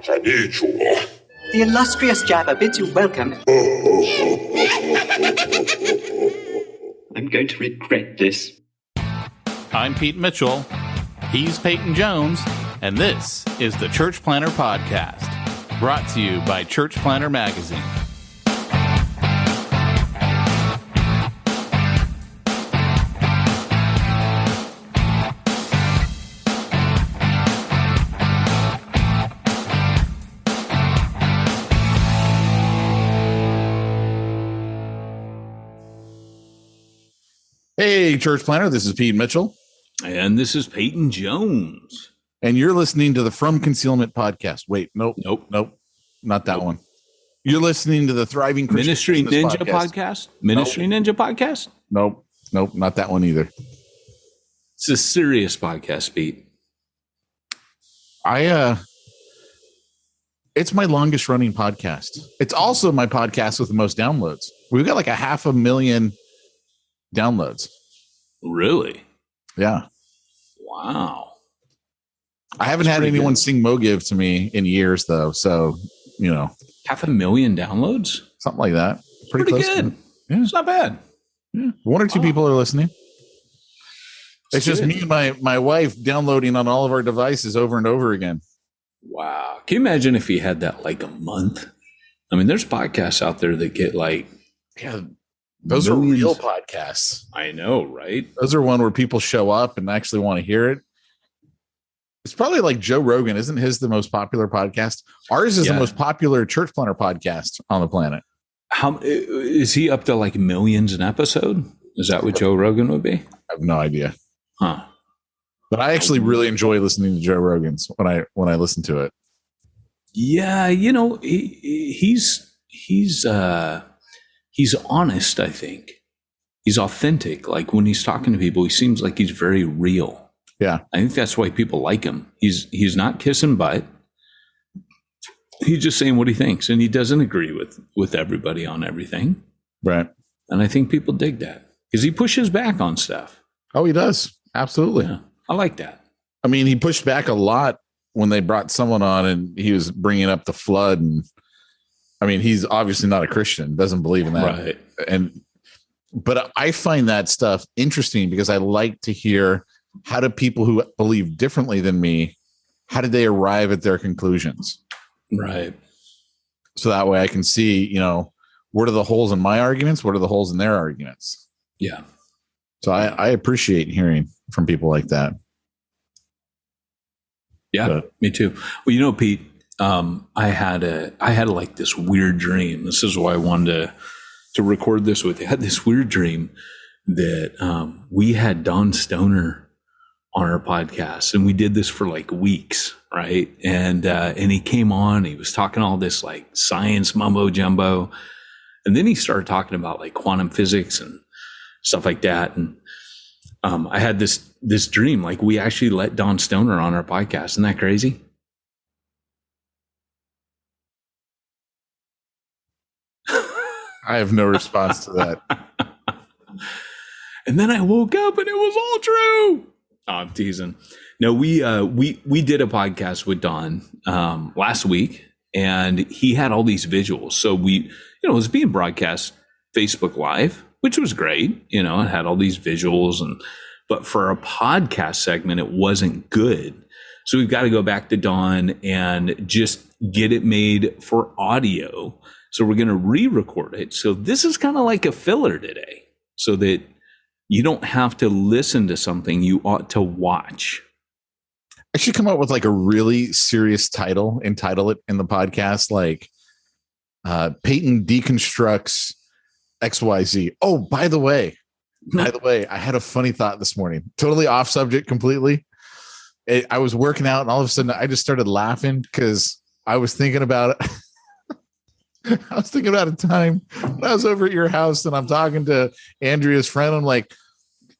The illustrious Jabba bids you welcome. I'm going to regret this. I'm Pete Mitchell. He's Peyton Jones. And this is the Church Planter Podcast, brought to you by Church Planter Magazine. Hey, Church Planter, this is Pete Mitchell. And this is Peyton Jones. And you're listening to the From Concealment podcast. Wait, nope, not that one. You're listening to the Thriving Christian Ministry Ninja podcast. Ministry Ninja podcast? Nope, not that one either. It's a serious podcast, Pete. It's my longest running podcast. It's also my podcast with the most downloads. We've got like 500,000 downloads. Really? Yeah. Wow. I haven't had anyone sing Mogive to me in years, though. So, 500,000 downloads? Something like that. Pretty good. Yeah. It's not bad. Yeah. One or two people are listening. It's just me and my wife downloading on all of our devices over and over again. Wow. Can you imagine if he had that like a month? I mean, there's podcasts out there that get like... Yeah, those are real podcasts. I know, right? Those are one where people show up and actually want to hear it. It's probably like Joe Rogan. Isn't his the most popular podcast? Ours is the most popular church planter podcast on the planet. How is he up to, like millions an episode? Is that what Joe Rogan would be? I have no idea. Huh. But I actually really enjoy listening to Joe Rogan's when I listen to it. Yeah, he's honest, I think. He's authentic. Like when he's talking to people, he seems like he's very real. Yeah. I think that's why people like him. He's not kissing butt. He's just saying what he thinks, and he doesn't agree with everybody on everything. Right. And I think people dig that because he pushes back on stuff. Oh, he does. Absolutely. Yeah, I like that. I mean, he pushed back a lot when they brought someone on and he was bringing up the flood. And I mean, he's obviously not a Christian, doesn't believe in that. Right. But I find that stuff interesting because I like to hear, how do people who believe differently than me, how did they arrive at their conclusions? Right. So that way I can see, what are the holes in my arguments? What are the holes in their arguments? Yeah. So I appreciate hearing from people like that. Yeah, me too. Well, Pete, I had like this weird dream. This is why I wanted to record this with you. I had this weird dream that we had Don Stoner on our podcast, and we did this for like weeks, right? And he came on, he was talking all this like science mumbo jumbo, and then he started talking about like quantum physics and stuff like that. And I had this dream, like we actually let Don Stoner on our podcast. Isn't that crazy? I have no response to that. And then I woke up and it was all true. Oh, I'm teasing. No, we did a podcast with Don last week, and he had all these visuals. So it was being broadcast Facebook Live, which was great. It had all these visuals, but for a podcast segment, it wasn't good. So we've got to go back to Don and just get it made for audio. So we're going to re-record it. So this is kind of like a filler today, so that you don't have to listen to something, you ought to watch. I should come up with like a really serious title and title it in the podcast, like Peyton deconstructs XYZ. Oh, by the way, I had a funny thought this morning, totally off subject completely. I was working out and all of a sudden I just started laughing because I was thinking about it. I was thinking about a time when I was over at your house and I'm talking to Andrea's friend. I'm like,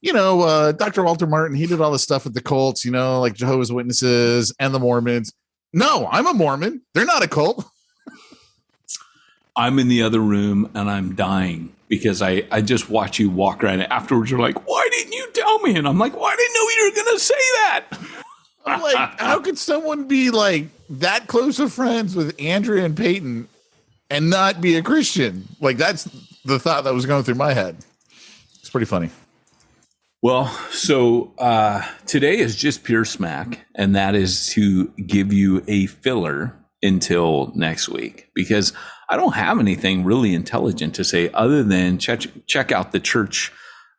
Dr. Walter Martin, he did all this stuff with the cults, like Jehovah's Witnesses and the Mormons. No, I'm a Mormon. They're not a cult. I'm in the other room and I'm dying because I just watch you walk around. And afterwards, you're like, why didn't you tell me? And I'm like, well, I didn't know you were going to say that. I'm like, how could someone be like that close of friends with Andrea and Peyton and not be a Christian? Like, that's the thought that was going through my head. It's pretty funny. Well, so today is just pure smack, and that is to give you a filler until next week, because I don't have anything really intelligent to say other than check out the church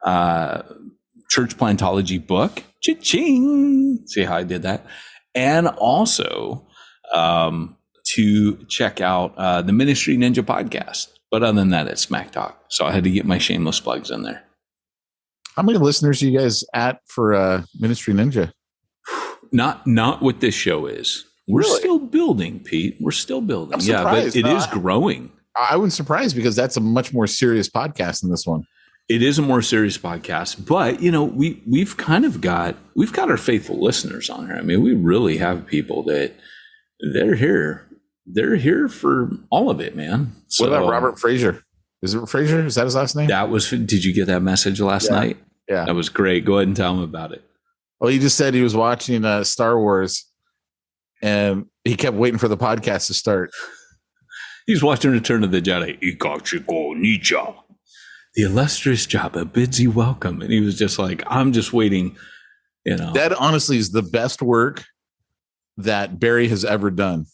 plantology book. Cha-ching! See how I did that? And also to check out the Ministry Ninja podcast. But other than that, it's Smack Talk. So I had to get my shameless plugs in there. How many listeners are you guys at for Ministry Ninja? Not what this show is. We're still building, Pete. We're still building. Yeah, but it is growing. I wasn't surprised because that's a much more serious podcast than this one. It is a more serious podcast, but you know, we've got our faithful listeners on here. I mean, we really have people that they're here. They're here for all of it, man. So, what about Robert Frazier? Is it Frazier? Is that his last name? Did you get that message last night? Yeah. That was great. Go ahead and tell him about it. Well, he just said he was watching Star Wars and he kept waiting for the podcast to start. He's watching Return of the Jedi. Ikachiko Nicha. The illustrious Jabba bids you welcome. And he was just like, I'm just waiting, you know. That honestly is the best work that Barry has ever done.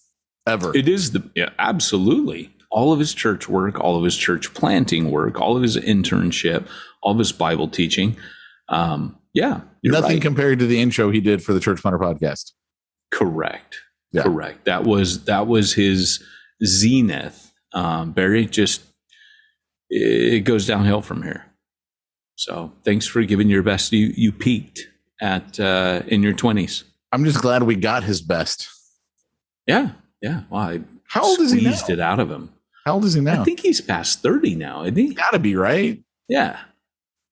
Ever. It is absolutely. All of his church work, all of his church planting work, all of his internship, all of his Bible teaching. Nothing right. compared to the intro he did for the Church Planter podcast. Correct. Yeah. Correct. That was his zenith. Barry it goes downhill from here. So thanks for giving your best. You peaked at in your 20s. I'm just glad we got his best. Yeah. Yeah. Well, how old is he now? Squeezed it out of him. How old is he now? I think he's past 30 now, isn't he? Gotta be, right? Yeah.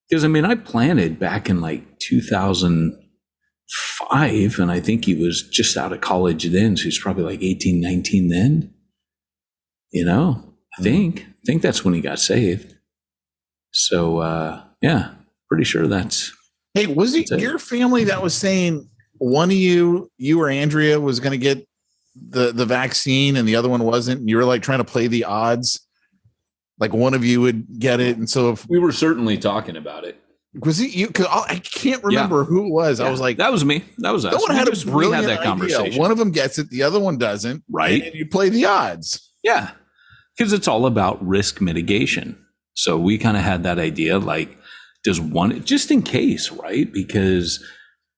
Because, I mean, I planted back in like 2005, and I think he was just out of college then, so he's probably like 18, 19 then. You know, I think that's when he got saved. So, pretty sure that's... Hey, was it your family that was saying one of you or Andrea was going to get the vaccine and the other one wasn't, and you were like trying to play the odds, like one of you would get it? And so if we were certainly talking about it, was it you? Because I can't remember who it was. I was like, that was me. That was us. No one had a brilliant that conversation. One of them gets it, the other one doesn't. Right? And you play the odds. Yeah, because it's all about risk mitigation. So we kind of had that idea, like, does one, just in case, right? Because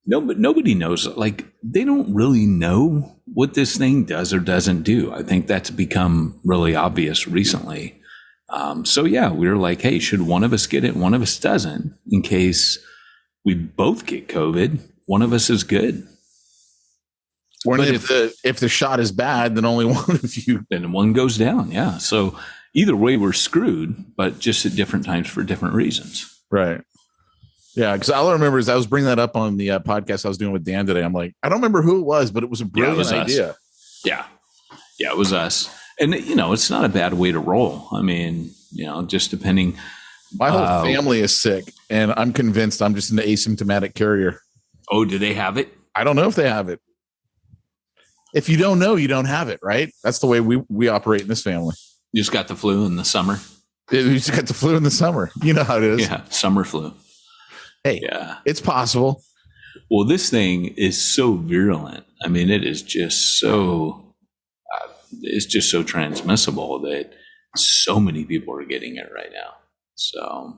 nobody knows, like, they don't really know what this thing does or doesn't do. I think that's become really obvious recently. We were like, hey, should one of us get it, one of us doesn't, in case we both get COVID, one of us is good. Or if the shot is bad, then only one of you. Then one goes down, yeah. So either way, we're screwed, but just at different times for different reasons. Right. Yeah, because all I remember is I was bringing that up on the podcast I was doing with Dan today. I'm like, I don't remember who it was, but it was a brilliant idea. Yeah, it was us. And, you know, it's not a bad way to roll. I mean, you know, just depending. My whole family is sick, and I'm convinced I'm just an asymptomatic carrier. Oh, do they have it? I don't know if they have it. If you don't know, you don't have it, right? That's the way we operate in this family. You just got the flu in the summer? You just got the flu in the summer. You know how it is. Yeah, summer flu. Hey, yeah, it's possible. Well, this thing is so virulent. I mean, it is just so... it's just so transmissible that so many people are getting it right now. So,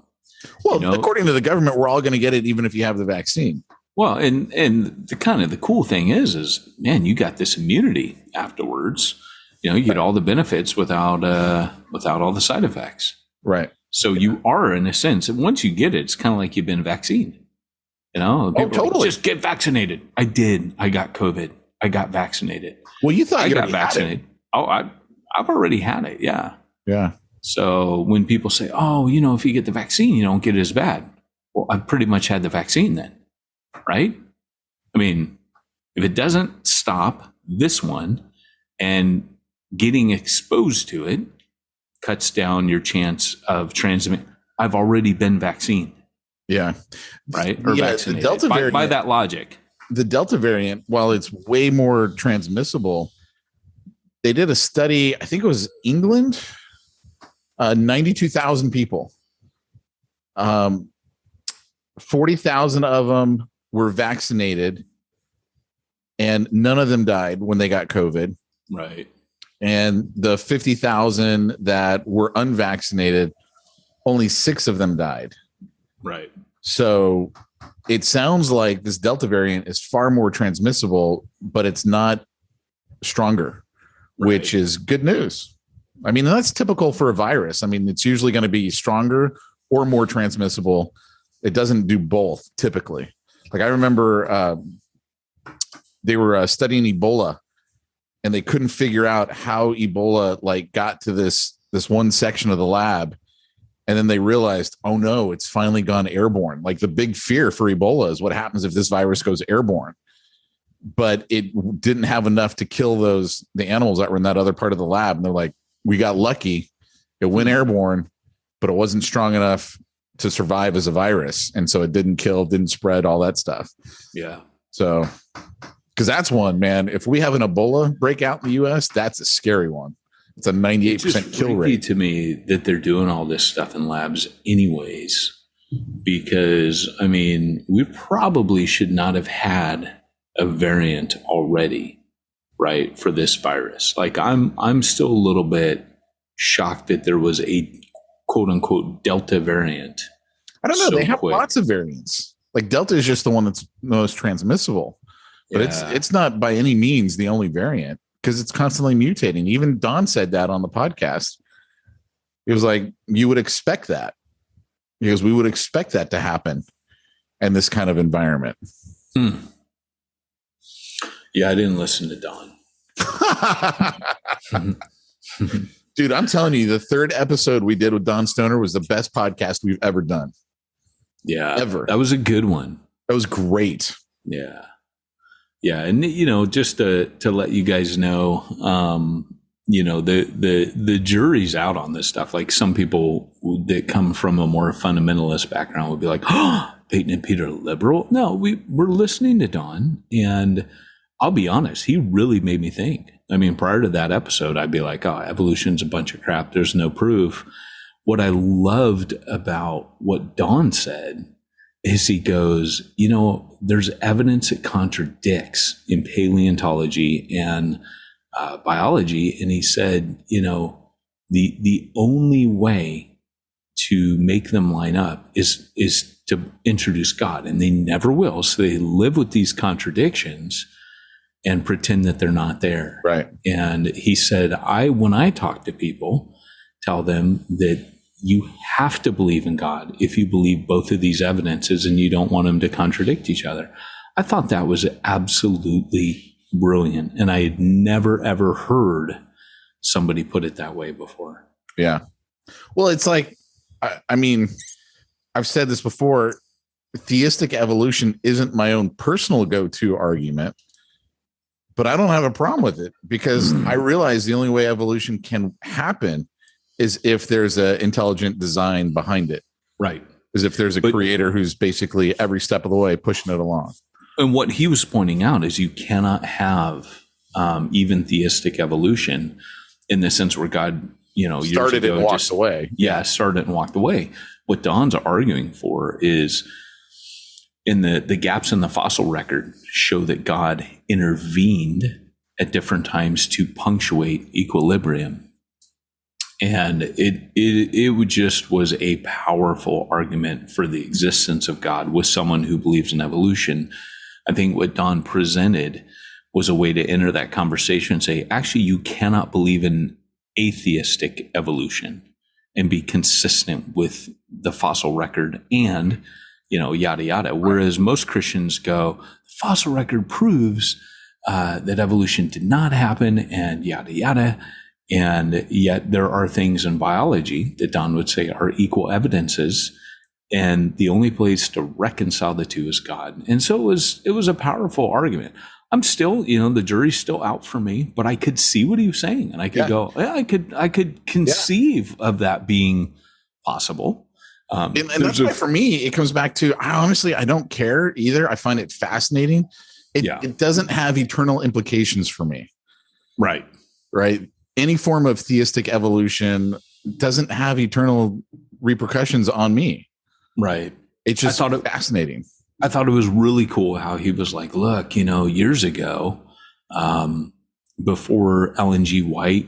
well, according to the government, we're all going to get it, even if you have the vaccine. Well, and the cool thing is, man, you got this immunity afterwards. You know, you get all the benefits without all the side effects. Right. So you are, in a sense, once you get it, it's kind of like you've been vaccinated. You know, people totally. Just get vaccinated. I did. I got COVID. I got vaccinated. Well, you thought I you got vaccinated. Oh, I've already had it. Yeah. Yeah. So when people say, oh, you know, if you get the vaccine, you don't get it as bad. Well, I pretty much had the vaccine then, right? I mean, if it doesn't stop this one, and getting exposed to it cuts down your chance of transmitting. I've already been vaccinated. Yeah. Right? Or vaccinated. The Delta variant, by that logic. the Delta variant, while it's way more transmissible, they did a study, I think it was England, 92,000 people. 40,000 of them were vaccinated, and none of them died when they got COVID. Right. And the 50,000 that were unvaccinated, only 6 of them died. Right. So it sounds like this Delta variant is far more transmissible, but it's not stronger, which is good news. I mean, that's typical for a virus. I mean, it's usually going to be stronger or more transmissible. It doesn't do both typically. Like I remember they were studying Ebola, and they couldn't figure out how Ebola like got to this one section of the lab. And then they realized, oh no, it's finally gone airborne. Like the big fear for Ebola is what happens if this virus goes airborne. But it didn't have enough to kill the animals that were in that other part of the lab. And they're like, we got lucky. It went airborne, but it wasn't strong enough to survive as a virus. And so it didn't kill, didn't spread, all that stuff. Yeah. So, because that's one, man. If we have an Ebola breakout in the US, that's a scary one. It's a 98% kill rate. To me that they're doing all this stuff in labs anyways, because I mean, we probably should not have had a variant already, right, for this virus. Like I'm still a little bit shocked that there was a quote unquote Delta variant. I don't know. They have lots of variants. Like Delta is just the one that's most transmissible, but it's not by any means the only variant, because it's constantly mutating. Even Don said that on the podcast. It was like, you would expect that, because we would expect that to happen in this kind of environment. Yeah, I didn't listen to Don. Dude, I'm telling you, the 3rd episode we did with Don Stoner was the best podcast we've ever done. Yeah, ever. That was a good one. That was great. Yeah. Yeah. And, you know, just to let you guys know, you know, the jury's out on this stuff. Like some people that come from a more fundamentalist background would be like, oh, Peyton and Peter are liberal. No, we're listening to Don, and I'll be honest, he really made me think. I mean, prior to that episode, I'd be like, oh, evolution's a bunch of crap. There's no proof. What I loved about what Don said is he goes, you know, there's evidence that contradicts in paleontology and biology. And he said, you know, the only way to make them line up is to introduce God, and they never will. So they live with these contradictions and pretend that they're not there. Right. And he said, when I talk to people, tell them that you have to believe in God if you believe both of these evidences and you don't want them to contradict each other. I thought that was absolutely brilliant. And I had never, ever heard somebody put it that way before. Yeah. Well, it's like, I mean, I've said this before, theistic evolution isn't my own personal go-to argument, but I don't have a problem with it, because I realize the only way evolution can happen is if there's an intelligent design behind it. Right. Is if there's a creator who's basically every step of the way pushing it along. And what he was pointing out is you cannot have even theistic evolution in the sense where God, you know, started and walked away. Yeah, started and walked away. What Don's arguing for is in the gaps in the fossil record show that God intervened at different times to punctuate equilibrium. And it just was a powerful argument for the existence of God with someone who believes in evolution. I think what Don presented was a way to enter that conversation and say, actually, you cannot believe in atheistic evolution and be consistent with the fossil record and, you know, yada, yada. Whereas most Christians go, the fossil record proves that evolution did not happen and yada, yada. And yet there are things in biology that Don would say are equal evidences. And the only place to reconcile the two is God. And so it was a powerful argument. I'm still, you know, the jury's still out for me, but I could see what he was saying. And I could go, yeah, I could conceive of that being possible. And that's why for me, it comes back to, I don't care either. I find it fascinating It doesn't have eternal implications for me. Right. Right. Any form of theistic evolution doesn't have eternal repercussions on me. Right. It's just fascinating. I thought it was really cool how he was like, look, years ago, before Ellen G. White,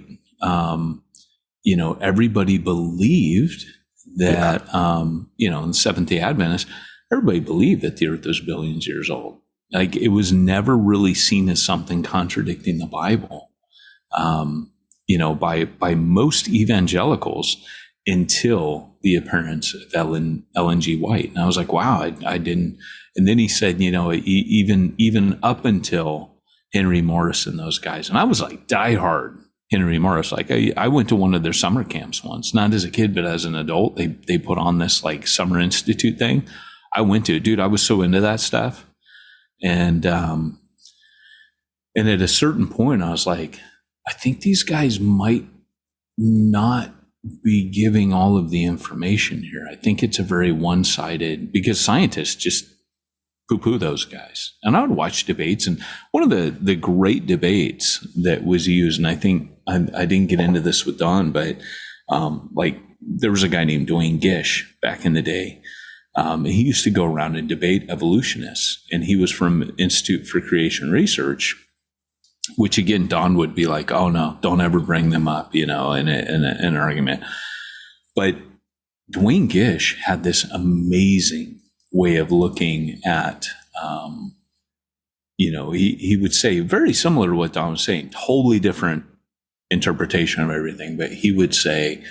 everybody believed that, in Seventh-day Adventists, everybody believed that the earth was billions of years old. Like, it was never really seen as something contradicting the Bible, by most evangelicals until the appearance of Ellen G. White. And I was like, wow, I didn't. And then he said, even up until Henry Morris and those guys. And I was like diehard Henry Morris. Like I went to one of their summer camps once, not as a kid, but as an adult. They put on this like summer institute thing. I went to it, dude. I was so into that stuff. And at a certain point, I was like, I think these guys might not be giving all of the information here. I think it's a very one-sided, because scientists just poo-poo those guys. And I would watch debates, and one of the great debates that was used, and I think I didn't get into this with Don, but there was a guy named Dwayne Gish back in the day. And he used to go around and debate evolutionists, and he was from Institute for Creation Research, which again, Don would be like, oh no, don't ever bring them up, in an argument. But Dwayne Gish had this amazing way of looking at, he would say very similar to what Don was saying, totally different interpretation of everything. But he would say,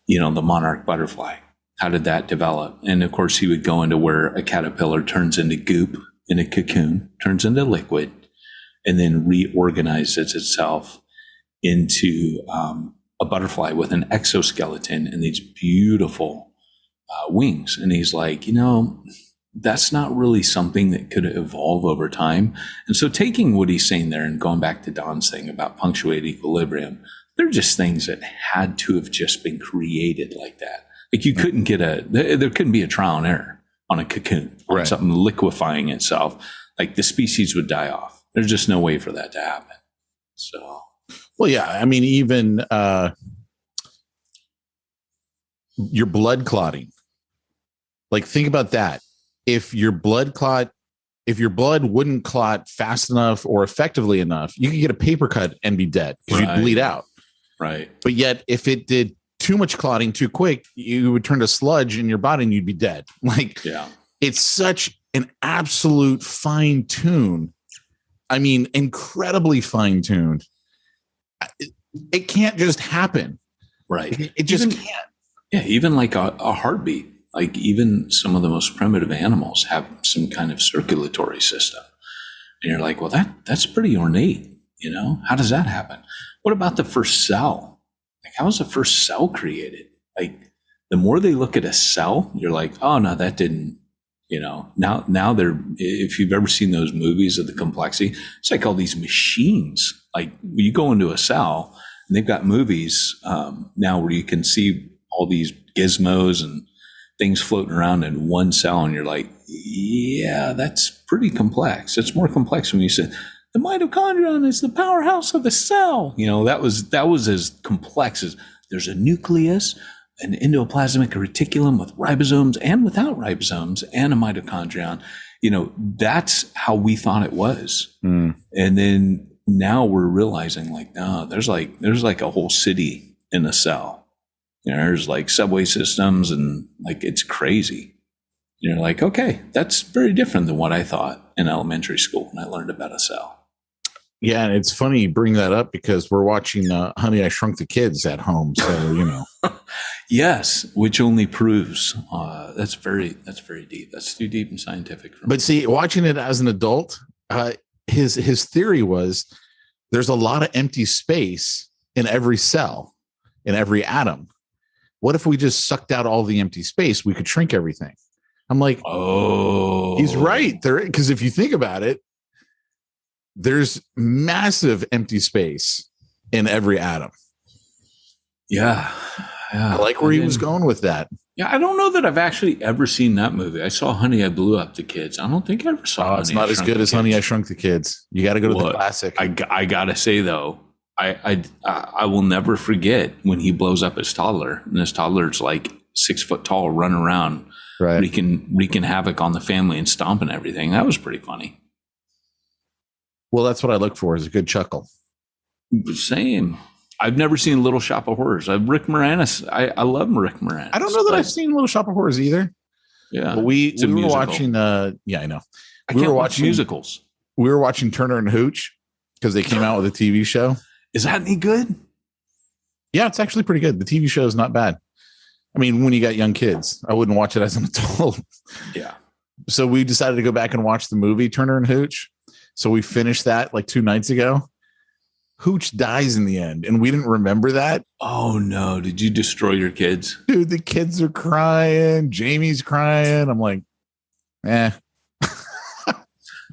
the monarch butterfly, how did that develop? And of course, he would go into where a caterpillar turns into goop in a cocoon, turns into liquid, and then reorganizes itself into a butterfly with an exoskeleton and these beautiful wings. And he's like, that's not really something that could evolve over time. And so taking what he's saying there and going back to Don's thing about punctuated equilibrium, they're just things that had to have just been created like that. Like you couldn't get there couldn't be a trial and error on a cocoon, on something liquefying itself. Like the species would die off. There's just no way for that to happen. So, well, yeah, I mean, even your blood clotting. Like, think about that. If your blood wouldn't clot fast enough or effectively enough, you could get a paper cut and be dead because you'd bleed out. Right. But yet, if it did too much clotting too quick, you would turn to sludge in your body and you'd be dead. Like, it's such an absolute fine tune. I mean, incredibly fine tuned. It can't just happen. Right. It just can't. Yeah. Even like a heartbeat, like even some of the most primitive animals have some kind of circulatory system. And you're like, well, that's pretty ornate. How does that happen? What about the first cell? Like, how was the first cell created? Like, the more they look at a cell, you're like, oh no, that didn't. Now they're, if you've ever seen those movies of the complexity, it's like all these machines. Like you go into a cell and they've got movies now where you can see all these gizmos and things floating around in one cell. And you're like, yeah, that's pretty complex. It's more complex when you said the mitochondrion is the powerhouse of the cell. That was as complex as there's a nucleus, an endoplasmic reticulum with ribosomes and without ribosomes, and a mitochondrion. That's how we thought it was. And then now we're realizing like, no, there's like a whole city in a cell. There's like subway systems and like, it's crazy. You're like, okay, that's very different than what I thought in elementary school when I learned about a cell. Yeah, and it's funny you bring that up because we're watching Honey, I Shrunk the Kids at home. So, Yes, which only proves that's very deep. That's too deep and scientific for me. But see, watching it as an adult, his theory was there's a lot of empty space in every cell, in every atom. What if we just sucked out all the empty space? We could shrink everything. I'm like, oh, he's right there. Because if you think about it, there's massive empty space in every atom. Yeah. I like where he was going with that. Yeah, I don't know that I've actually ever seen that movie. I saw Honey, I Blew Up the Kids. I don't think I ever saw. Oh, it's not as good as Honey, I Shrunk the Kids. You got to go to the classic. I gotta say though, I will never forget when he blows up his toddler, and his toddler's like 6 foot tall, running around, right, wreaking havoc on the family and stomping everything. That was pretty funny. Well, that's what I look for, is a good chuckle. Same. I've never seen Little Shop of Horrors. Rick Moranis. I love Rick Moranis. I don't know that I've seen Little Shop of Horrors either. Yeah, but we were watching. Yeah, I know. We were watching musicals. We were watching Turner and Hooch because they came out with a TV show. Is that any good? Yeah, it's actually pretty good. The TV show is not bad. I mean, when you got young kids, I wouldn't watch it as an adult. Yeah. So we decided to go back and watch the movie Turner and Hooch. So we finished that like 2 nights ago. Hooch dies in the end, and we didn't remember that. Oh no! Did you destroy your kids? Dude, the kids are crying. Jamie's crying. I'm like, eh.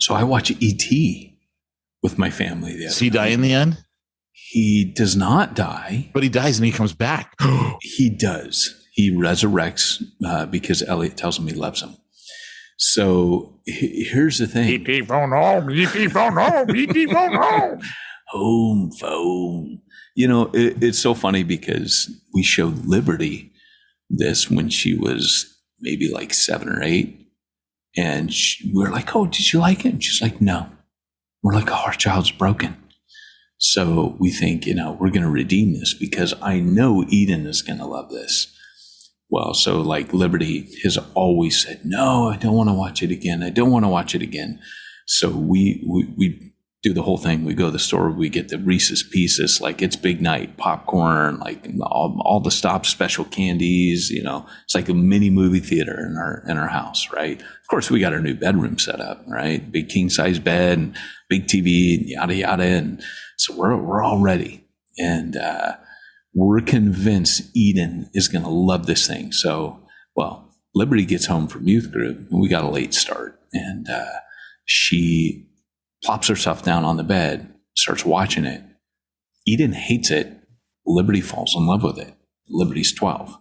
So I watch E.T. with my family. Does he die in the end? He does not die. But he dies and he comes back. He does. He resurrects because Elliot tells him he loves him. So here's the thing. E.T. phone home. E.T. phone home. E.T. phone home. Home phone. You know, it's so funny because we showed Liberty this when she was maybe like 7 or 8. And we're like, oh, did you like it? And she's like, no. We're like, oh, our child's broken. So we think, we're going to redeem this because I know Eden is going to love this. Well, so like Liberty has always said, no, I don't want to watch it again. I don't want to watch it again. So we do the whole thing. We go to the store, we get the Reese's Pieces, like it's big night, popcorn, like all the Stop special candies, it's like a mini movie theater in our house, right? Of course, we got our new bedroom set up, right? Big king size bed and big TV and yada, yada. And so we're all ready. And we're convinced Eden is going to love this thing. So, well, Liberty gets home from youth group and we got a late start, and she plops herself down on the bed, starts watching it. Eden hates it. Liberty falls in love with it. Liberty's 12.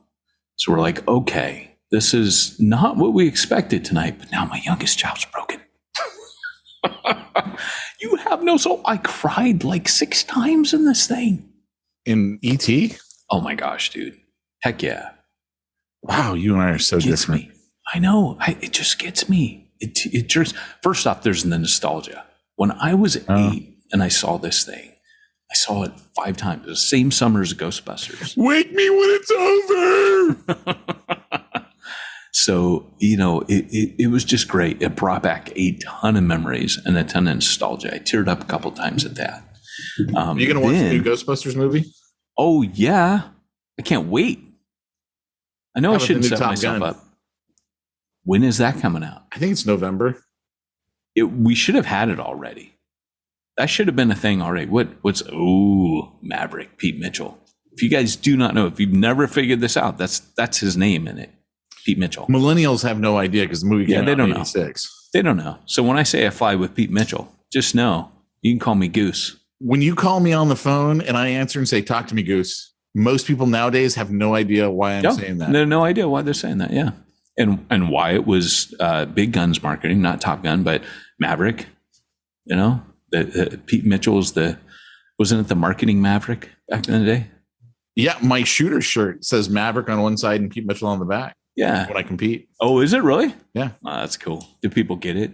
So we're like, okay, this is not what we expected tonight, but now my youngest child's broken. You have no soul. I cried like 6 times in this thing. In E.T.? Oh my gosh, dude. Heck yeah. Wow, you and I are so different. Me. I know. It just gets me. It just, first off, there's the nostalgia. When I was 8 and I saw this thing, I saw it 5 times. The same summer as Ghostbusters. Wake me when it's over. So, it was just great. It brought back a ton of memories and a ton of nostalgia. I teared up a couple times at that. Are you going to watch the new Ghostbusters movie? Oh, yeah. I can't wait. I know I shouldn't set myself up. When is that coming out? I think it's November. We should have had it already. That should have been a thing already. What's Maverick, Pete Mitchell. If you guys do not know, if you've never figured this out, that's his name in it, Pete Mitchell. Millennials have no idea because the movie came out in 86. They don't know. So when I say I fly with Pete Mitchell, just know you can call me Goose. When you call me on the phone and I answer and say, talk to me, Goose, most people nowadays have no idea why I'm saying that. They have no idea why they're saying that, yeah. And why it was Big Guns marketing, not Top Gun, but Maverick. Pete Mitchell wasn't it the marketing Maverick back in the day? Yeah, my shooter shirt says Maverick on one side and Pete Mitchell on the back. Yeah. When I compete. Oh, is it really? Yeah. Oh, that's cool. Do people get it?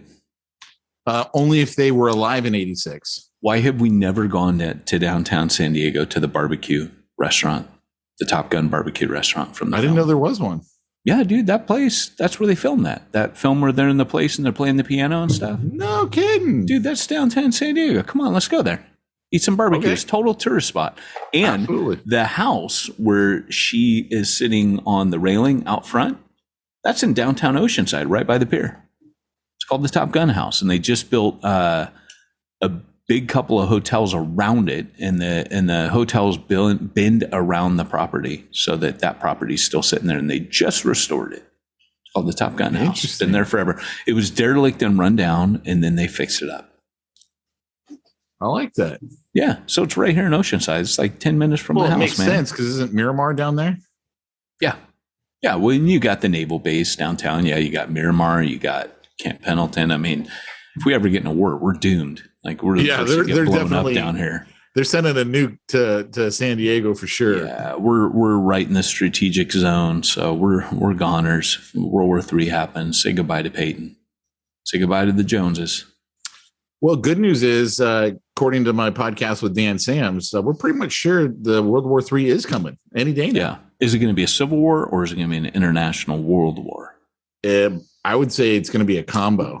Only if they were alive in 86. Why have we never gone to downtown San Diego to the barbecue restaurant, the Top Gun barbecue restaurant from the I didn't know there was one. Yeah, dude, that place, that's where they filmed that film where they're in the place and they're playing the piano and stuff. No kidding. Dude, that's downtown San Diego. Come on, let's go there. Eat some barbecue. Okay. It's total tourist spot. And Absolutely. The house where she is sitting on the railing out front, that's in downtown Oceanside, right by the pier. It's called the Top Gun House. And they just built a big couple of hotels around it, and the hotels bend around the property so that property's still sitting there, and they just restored it. It's called the Top Gun House. It's been there forever. It was derelict and run down, and then they fixed it up. I like that. Yeah, so it's right here in Oceanside. It's like 10 minutes from the house, man. It makes sense because isn't Miramar down there? Yeah. Yeah, well, and you got the naval base downtown. Yeah, you got Miramar, you got Camp Pendleton. I mean, if we ever get in a war, we're doomed. Like we're the first to get blown up down here. They're sending a nuke to San Diego for sure. Yeah, we're right in the strategic zone, so we're goners. World War III happens. Say goodbye to Peyton. Say goodbye to the Joneses. Well, good news is, according to my podcast with Dan Sams, we're pretty much sure the World War III is coming any day now. Yeah. Is it going to be a civil war or is it going to be an international world war? I would say it's going to be a combo.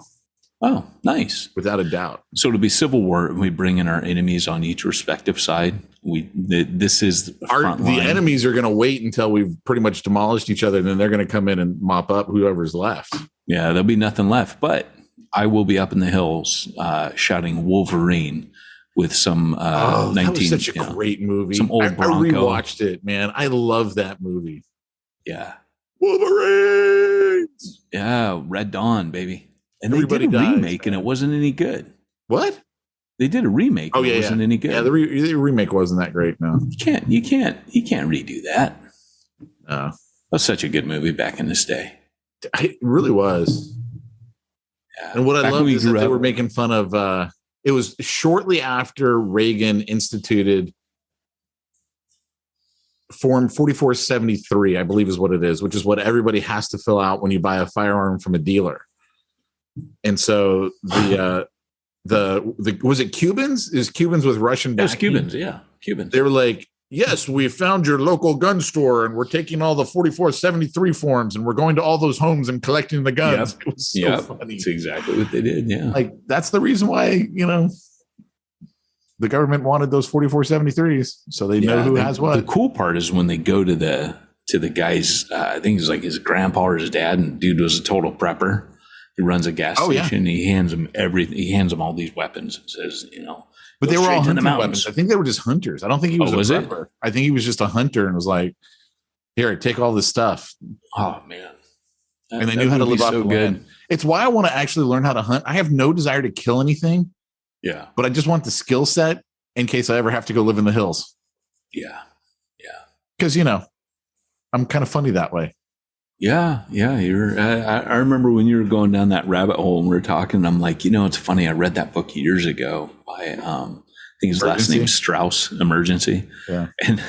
Oh, nice. Without a doubt. So it'll be civil war, and we bring in our enemies on each respective side. This is the front line. The enemies are going to wait until we've pretty much demolished each other, and then they're going to come in and mop up whoever's left. Yeah, there'll be nothing left. But I will be up in the hills shouting Wolverine with some 19. That was such a great movie. Some old Bronco. I rewatched it, man. I love that movie. Yeah. Wolverines! Yeah, Red Dawn, baby. And Everybody they did a dies, remake, man. and it wasn't any good. What? They did a remake. Oh, and it wasn't any good. Yeah, the remake wasn't that great. No, you can't redo that. No, that was such a good movie back in this day. It really was. Yeah. And what I love is that they up, were making fun of. It was shortly after Reagan instituted Form 4473, I believe is what it is, which is what everybody has to fill out when you buy a firearm from a dealer. And so the was it Cubans? Is Cubans with Russian backing? Yes, Cubans, yeah. Cubans. They were like, yes, we found your local gun store and we're taking all the 4473 forms and we're going to all those homes and collecting the guns. Yep. It was so funny. That's exactly what they did, yeah. Like, that's the reason why, the government wanted those 4473s, so they know who has what. The cool part is when they go to the guy's, I think it was like his grandpa or his dad, and dude was a total prepper. He runs a gas station. Yeah. He hands him everything. He hands him all these weapons and says, But they were all hunting weapons. I think they were just hunters. I don't think he was a prepper. I think he was just a hunter and was like, here, take all this stuff. Oh, man. And they knew how to live off the land. It's why I want to actually learn how to hunt. I have no desire to kill anything. Yeah. But I just want the skill set in case I ever have to go live in the hills. Yeah. Yeah. Because, I'm kind of funny that way. Yeah. Yeah. I remember when you were going down that rabbit hole and we were talking, I'm like, it's funny. I read that book years ago by, I think his last name is Strauss, Emergency. Yeah. And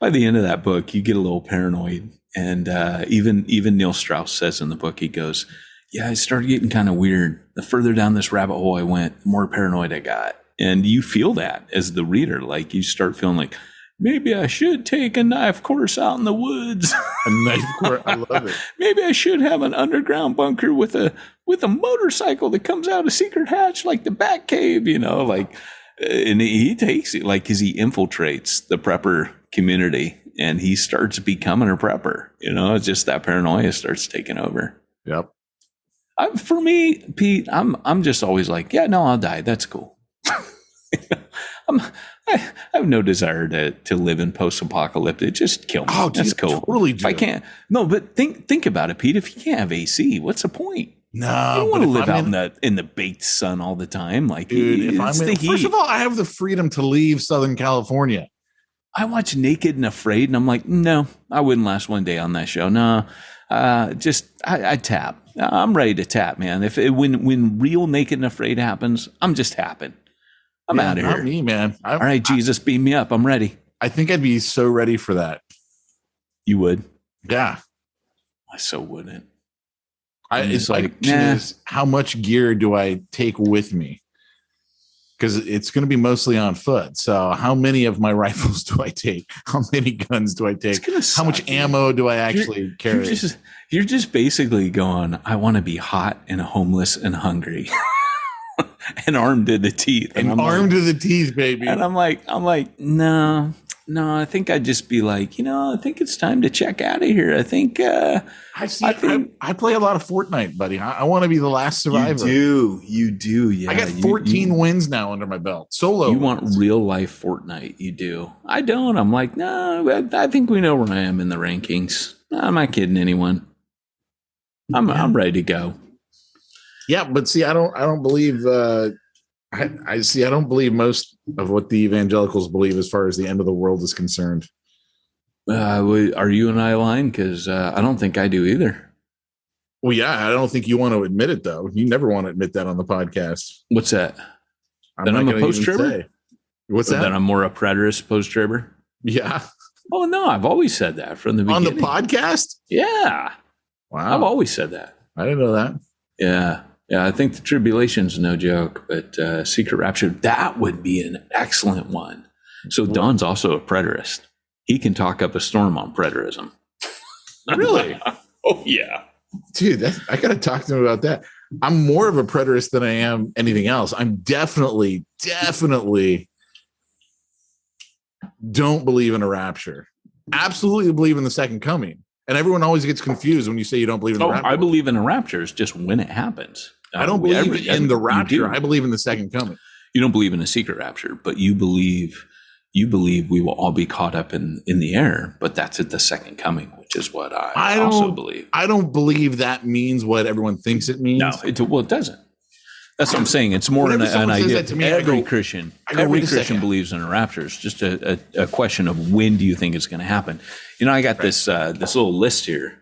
by the end of that book, you get a little paranoid. And even Neil Strauss says in the book, he goes, yeah, I started getting kind of weird. The further down this rabbit hole I went, the more paranoid I got. And you feel that as the reader, like you start feeling like, maybe I should take a knife course out in the woods. A knife course, I love it. Maybe I should have an underground bunker with a motorcycle that comes out a secret hatch like the Batcave, and he takes it like as he infiltrates the prepper community and he starts becoming a prepper. It's just that paranoia starts taking over. Yep. For me, Pete, I'm just always like, yeah, no, I'll die. That's cool. I have no desire to live in post-apocalyptic. Just kill me. Oh, that's cool. Totally do. If I can't. No, but think about it, Pete. If you can't have AC, what's the point? No, you don't want to live out in the baked sun all the time. Like, dude, first of all, I have the freedom to leave Southern California. I watch Naked and Afraid, and I'm like, no, I wouldn't last one day on that show. No, I tap. I'm ready to tap, man. When real Naked and Afraid happens, I'm just tapping. I'm out of here. Not me, man. All right, Jesus, beam me up. I'm ready. I think I'd be so ready for that. You would? Yeah. I so wouldn't. It's like, how much gear do I take with me? Because it's going to be mostly on foot. So how many of my rifles do I take? How many guns do I take? How much ammo do I actually carry? You're just basically going, I want to be hot and homeless and hungry. And armed to the teeth. And armed to the teeth, baby. And I'm like, no, I think I'd just be like, I think it's time to check out of here. I think I play a lot of Fortnite, buddy. I want to be the last survivor. You do. Yeah. I got 14 wins now under my belt. Solo. You want real life Fortnite. You do. I don't. I'm like, no, I think we know where I am in the rankings. I'm not kidding anyone. I'm ready to go. Yeah, but see, I don't believe. I don't believe most of what the evangelicals believe as far as the end of the world is concerned. Are you and I aligned? Because I don't think I do either. Well, yeah, I don't think you want to admit it, though. You never want to admit that on the podcast. What's that? Then I'm a post-tribber? What's that? Then I'm more a preterist post-tribber? Yeah. Oh, no, I've always said that from the beginning. On the podcast? Yeah. Wow. I've always said that. I didn't know that. Yeah. Yeah, I think the tribulation's no joke, but secret rapture, that would be an excellent one. So Don's also a preterist. He can talk up a storm on preterism. Really? Oh, yeah. Dude, I got to talk to him about that. I'm more of a preterist than I am anything else. I'm definitely don't believe in a rapture. Absolutely believe in the second coming. And everyone always gets confused when you say you don't believe in the rapture. I believe in a rapture. It's just when it happens. I don't believe in the rapture. I believe in the second coming. You don't believe in a secret rapture, but you believe we will all be caught up in the air, but that's at the second coming, which is what I also believe. I don't believe that means what everyone thinks it means. No, it doesn't. That's what I'm saying. It's more an idea. Every Christian believes in a rapture. It's just a question of when do you think it's going to happen. You know, I got this little list here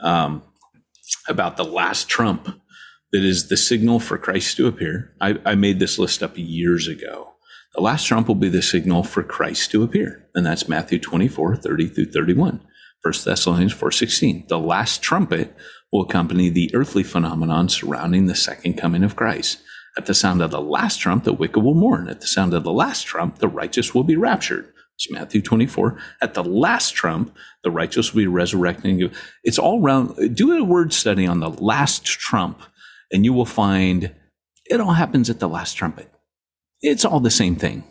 about the last trump that is the signal for Christ to appear. I made this list up years ago. The last trump will be the signal for Christ to appear. And that's Matthew 24, 30 through 31. 1 Thessalonians 4:16. The last trumpet will accompany the earthly phenomenon surrounding the second coming of Christ. At the sound of the last trump, the wicked will mourn. At the sound of the last trump, the righteous will be raptured. It's Matthew 24. At the last trump, the righteous will be resurrected. It's all around. Do a word study on the last trump, and you will find it all happens at the last trumpet. It's all the same thing.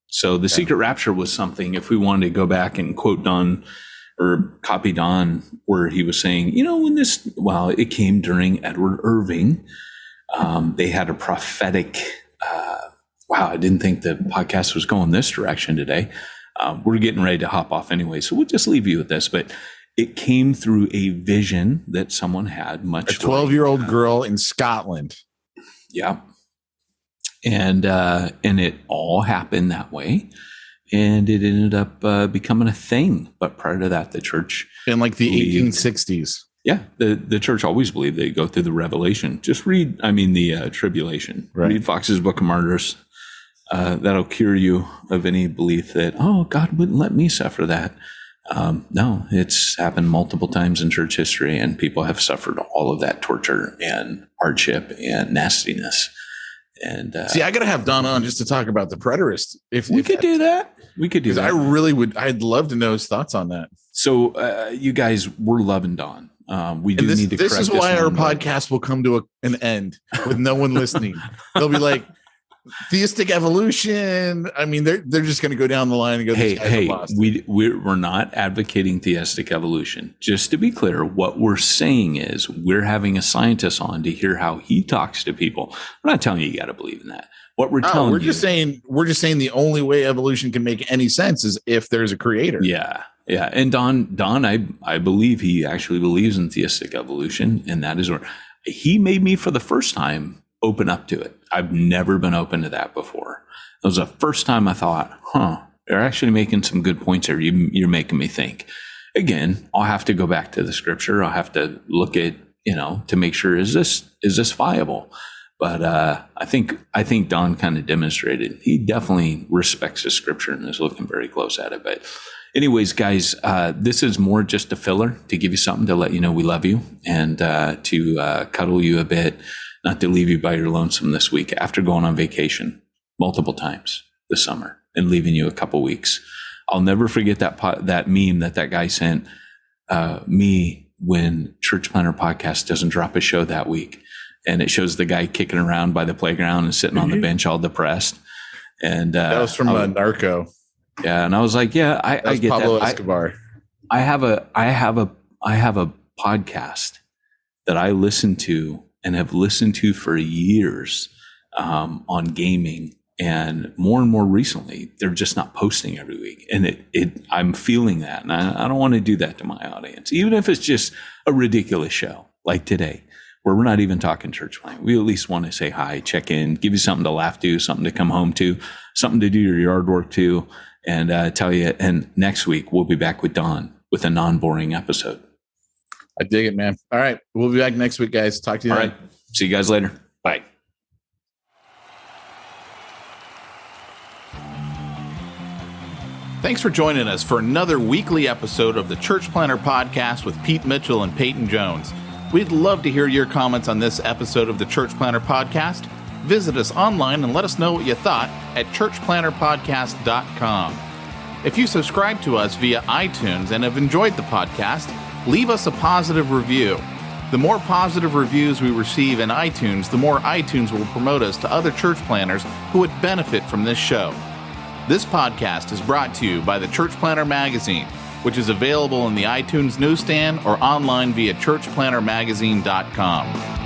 So the secret rapture was something, if we wanted to go back and quote Don or copy Don, where he was saying, it came during Edward Irving. They had a prophetic, I didn't think the podcast was going this direction today. We're getting ready to hop off anyway, so we'll just leave you with this. But it came through a vision that someone had much. A 12-year-old girl in Scotland. Yeah. And it all happened that way. And it ended up becoming a thing. But prior to that, the church... In like the 1860s. Yeah, the church always believed they go through the revelation. Just read, the tribulation. Right. Read Fox's Book of Martyrs. That'll cure you of any belief that, God wouldn't let me suffer that. No, it's happened multiple times in church history, and people have suffered all of that torture and hardship and nastiness. And see, I got to have Don on just to talk about the preterist. If we could do that, because I really would. I'd love to know his thoughts on that. So, you guys, we're loving Don. We do need to. This is why our podcast will come to an end with no one listening. They'll be like, theistic evolution. They're just going to go down the line and go, hey, we're not advocating theistic evolution. Just to be clear, what we're saying is we're having a scientist on to hear how he talks to people. We're not telling you got to believe in that. What we're telling we're just saying the only way evolution can make any sense is if there's a creator. Yeah. Yeah. And Don, I believe he actually believes in theistic evolution, and that is where he made me for the first time open up to it. I've never been open to that before. It was the first time I thought, they're actually making some good points here. You're making me think. Again, I'll have to go back to the scripture. I'll have to look at, to make sure, is this viable? But I think Don kind of demonstrated he definitely respects the scripture and is looking very close at it. But anyways, guys, this is more just a filler to give you something to let you know we love you and to cuddle you a bit. Not to leave you by your lonesome this week after going on vacation multiple times this summer and leaving you a couple weeks. I'll never forget that meme that guy sent me when Church Planner Podcast doesn't drop a show that week. And it shows the guy kicking around by the playground and sitting on the bench all depressed. And that was from Narco. Yeah. And I was like, yeah, I get Pablo that. Escobar. I have a podcast that I listen to and have listened to for years on gaming, and more recently, they're just not posting every week, and I'm feeling that, and I don't want to do that to my audience, even if it's just a ridiculous show like today, where we're not even talking church planning. We at least want to say hi, check in, give you something to laugh to, something to come home to, something to do your yard work to, and tell you. And next week we'll be back with Don. with a non-boring episode. I dig it, man. All right. We'll be back next week, guys. Talk to you All then. right. See you guys later. Bye. Thanks for joining us for another weekly episode of the Church Planter Podcast with Pete Mitchell and Peyton Jones. We'd love to hear your comments on this episode of the Church Planter Podcast. Visit us online and let us know what you thought at churchplanterpodcast.com. If you subscribe to us via iTunes and have enjoyed the podcast, leave us a positive review. The more positive reviews we receive in iTunes, the more iTunes will promote us to other church planners who would benefit from this show. This podcast is brought to you by the Church Planter Magazine, which is available in the iTunes newsstand or online via churchplantermagazine.com.